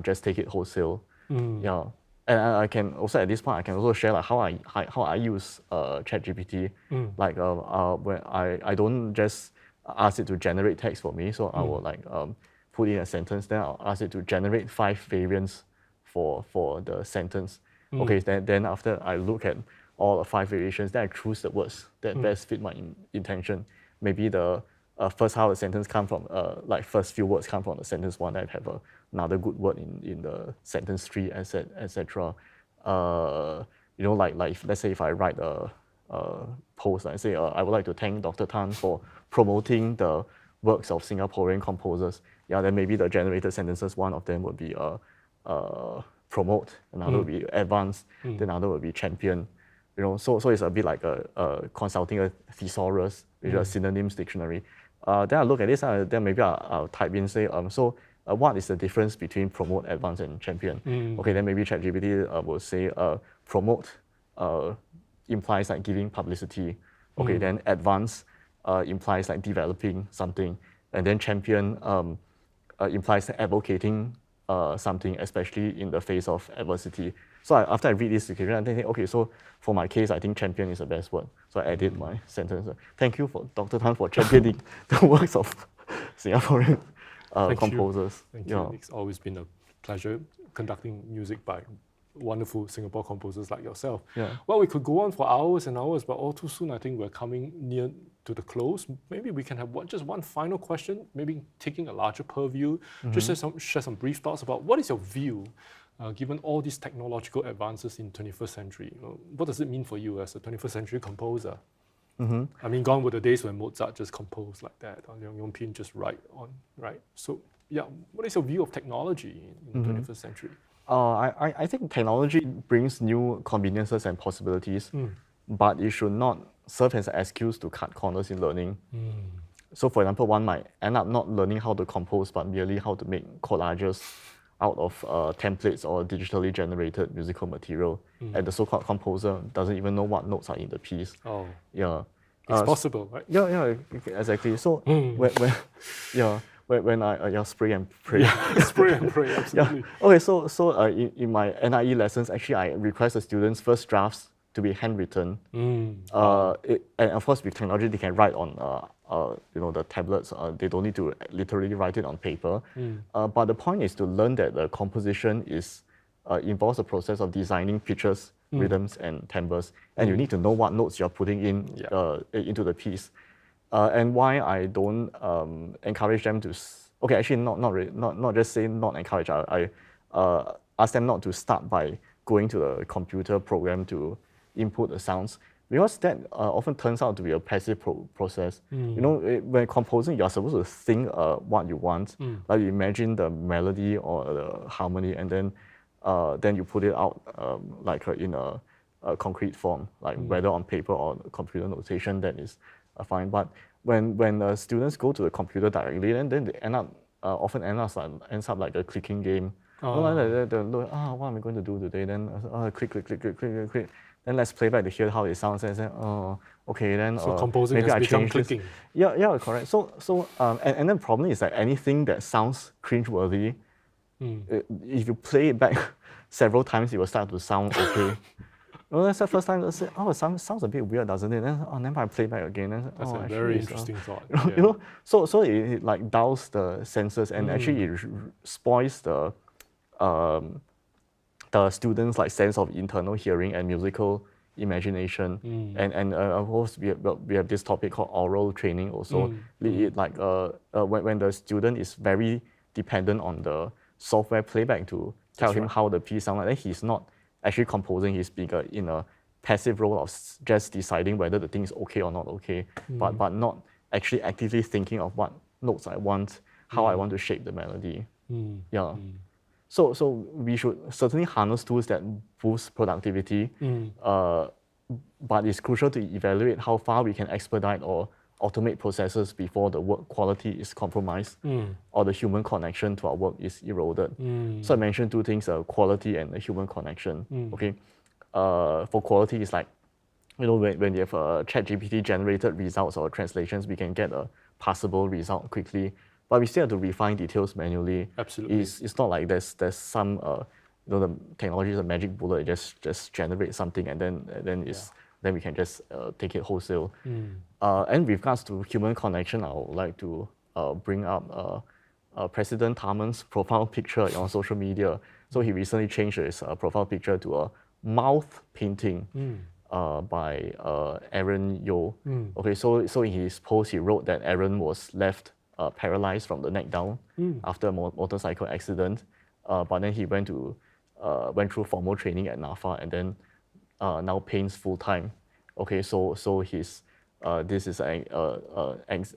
just take it wholesale. Yeah. And I can also at this point I can also share like how I use ChatGPT. Like when I don't just ask it to generate text for me. So I will like put in a sentence. Then I'll ask it to generate 5 variants for the sentence. Okay. Then after I look at all the 5 variations, then I choose the words that best fit my intention. Maybe the first half of the sentence come from like first few words come from the sentence 1. I have another good word in the sentence 3, etc. Like let's say if I write a post, I say I would like to thank Dr. Tan for promoting the works of Singaporean composers. Yeah, then maybe the generated sentences, one of them would be promote, another would be advance, then another would be champion. So it's a bit like consulting a thesaurus, which is a synonyms dictionary. Then I look at this, then maybe I'll type in, say, what is the difference between promote, advance, and champion? Okay, then maybe ChatGPT will say promote implies like giving publicity. Okay, then advance implies like developing something, and then champion implies advocating something, especially in the face of adversity. So after I read this description, I think, okay, so for my case, I think champion is the best word. So I edit my sentence. Thank you for Dr. Tan for championing the works of Singaporean composers. Thank you. It's always been a pleasure conducting music by wonderful Singapore composers like yourself. Yeah. Well, we could go on for hours and hours, but all too soon, I think we're coming near to the close. Maybe we can have just one final question, maybe taking a larger purview. Just share some brief thoughts about what is your view, given all these technological advances in 21st century. What does it mean for you as a 21st century composer? I mean, gone were the days when Mozart just composed like that, or Yong Pin just write. So, yeah, what is your view of technology in the 21st century? I think technology brings new conveniences and possibilities, but it should not serve as an excuse to cut corners in learning. So, for example, one might end up not learning how to compose, but merely how to make collages out of templates or digitally generated musical material. And the so-called composer doesn't even know what notes are in the piece. Oh, yeah, it's possible, right? Yeah, exactly. So when I spray and pray. Yeah, spray and pray, absolutely. Yeah. Okay, so in my NIE lessons, actually I request the students' first drafts to be handwritten. And of course, with technology, they can write on the tablets. They don't need to literally write it on paper. But the point is to learn that the composition involves a process of designing pitches, rhythms, and timbres, and you need to know what notes you're putting into the piece. And why I don't encourage them to, not just say not encourage, I ask them not to start by going to the computer program to input the sounds, because that often turns out to be a passive process. When composing, you're supposed to think what you want, like you imagine the melody or the harmony, and then you put it out in a concrete form, like whether on paper or computer notation, that is fine. But when students go to the computer directly, then they often ends up like a clicking game. What am I going to do today? Then click. Then let's play back to hear how it sounds. And say, okay, then so composing maybe has I become change clicking. This. Yeah, correct. So and then the problem is that anything that sounds cringeworthy, if you play it back several times, it will start to sound okay. That's the first time they say, it sounds a bit weird, doesn't it? Then never mind, play back again. Then, that's a very interesting thought. So it like dulls the senses, and actually it spoils the the students' like sense of internal hearing and musical imagination. And of course, we have this topic called oral training also. When the student is very dependent on the software playback to tell him how the piece sounds like, then he's not actually composing. He's being in a passive role of just deciding whether the thing is okay or not okay, but not actually actively thinking of what notes I want, how I want to shape the melody. So we should certainly harness tools that boost productivity, but it's crucial to evaluate how far we can expedite or automate processes before the work quality is compromised or the human connection to our work is eroded. So I mentioned two things, quality and the human connection. Okay, for quality, it's like, when you have ChatGPT generated results or translations, we can get a passable result quickly. But we still have to refine details manually. Absolutely. It's not like there's some the technology is a magic bullet. It just generates something and then we can just take it wholesale. And with regards to human connection, I would like to bring up President Taman's profile picture on social media. So he recently changed his profile picture to a mouth painting by Aaron Yo. Okay, so in his post he wrote that Aaron was left paralyzed from the neck down after a motorcycle accident, but then he went through formal training at NAFA and then now paints full time. Okay, so his this is an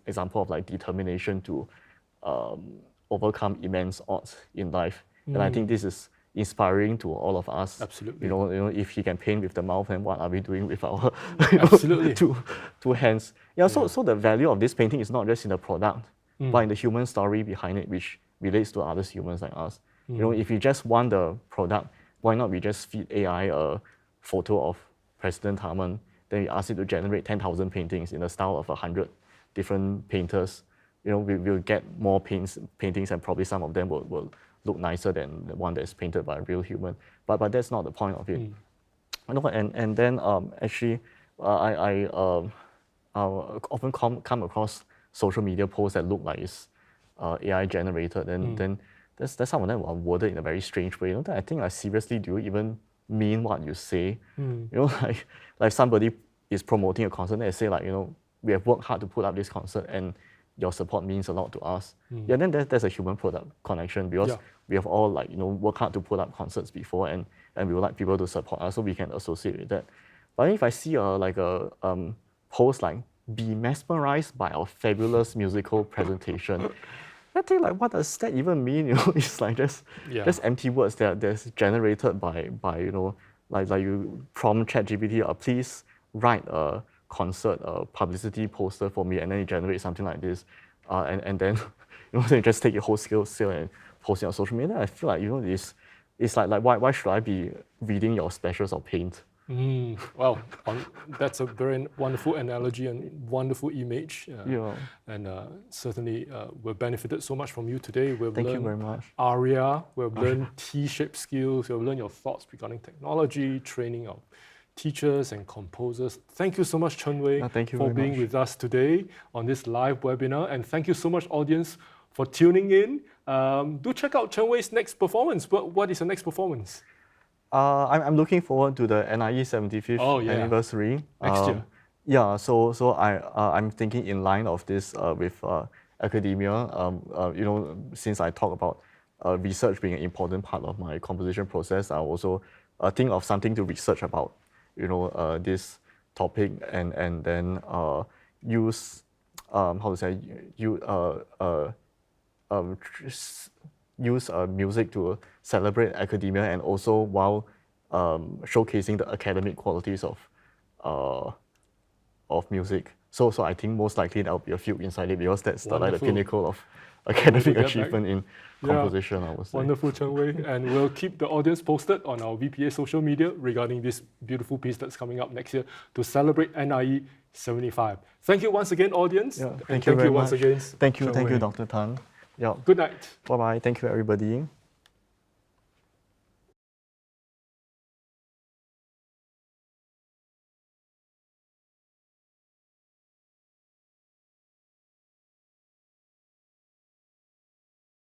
example of like determination to overcome immense odds in life, and I think this is inspiring to all of us. Absolutely. If he can paint with the mouth, and what are we doing with our Absolutely. two hands? So the value of this painting is not just in the product, but in the human story behind it, which relates to other humans like us. If you just want the product, why not we just feed AI a photo of President Taman, then we ask it to generate 10,000 paintings in the style of 100 different painters. We'll get more paintings, and probably some of them will look nicer than the one that's painted by a real human. But that's not the point of it. And then actually, I often come across social media posts that look like it's AI generated, and then there's some of them are worded in a very strange way. I think, like, seriously, do you even mean what you say? Like somebody is promoting a concert and they say, like, we have worked hard to put up this concert and your support means a lot to us. Then there's a human product connection, because we have all, like, worked hard to put up concerts before, and we would like people to support us, so we can associate with that. But if I see a post like, be mesmerized by our fabulous musical presentation, I think, like, what does that even mean? It's like just empty words that's generated by like you prompt ChatGPT, please write a concert publicity poster for me, and then it generates something like this, and then then you just take your whole skill and post it on social media. I feel like it's like why should I be reading your specials or paint? Well, that's a very wonderful analogy and wonderful image. And certainly we've benefited so much from you today. Thank you very much. A.R.I.A, we've learned T-shaped skills, we've learned your thoughts regarding technology, training of teachers and composers. Thank you so much, Chenwei, for being with us today on this live webinar. And thank you so much, audience, for tuning in. Do check out Chenwei's next performance. What is the next performance? I'm looking forward to the NIE 75th anniversary. Next year. Yeah, so I'm thinking in line of this with academia. Since I talk about research being an important part of my composition process, I also think of something to research about, this topic, and then use use music to celebrate academia, and also while showcasing the academic qualities of music. So I think most likely there will be a few inside it, because that's the pinnacle of academic achievement in composition, I would say. Wonderful, Chenwei. And we'll keep the audience posted on our VPA social media regarding this beautiful piece that's coming up next year to celebrate NIE 75. Thank you once again, audience. Thank you very much. Once again. Thank you, Dr. Tan. Good night. Bye-bye. Thank you, everybody.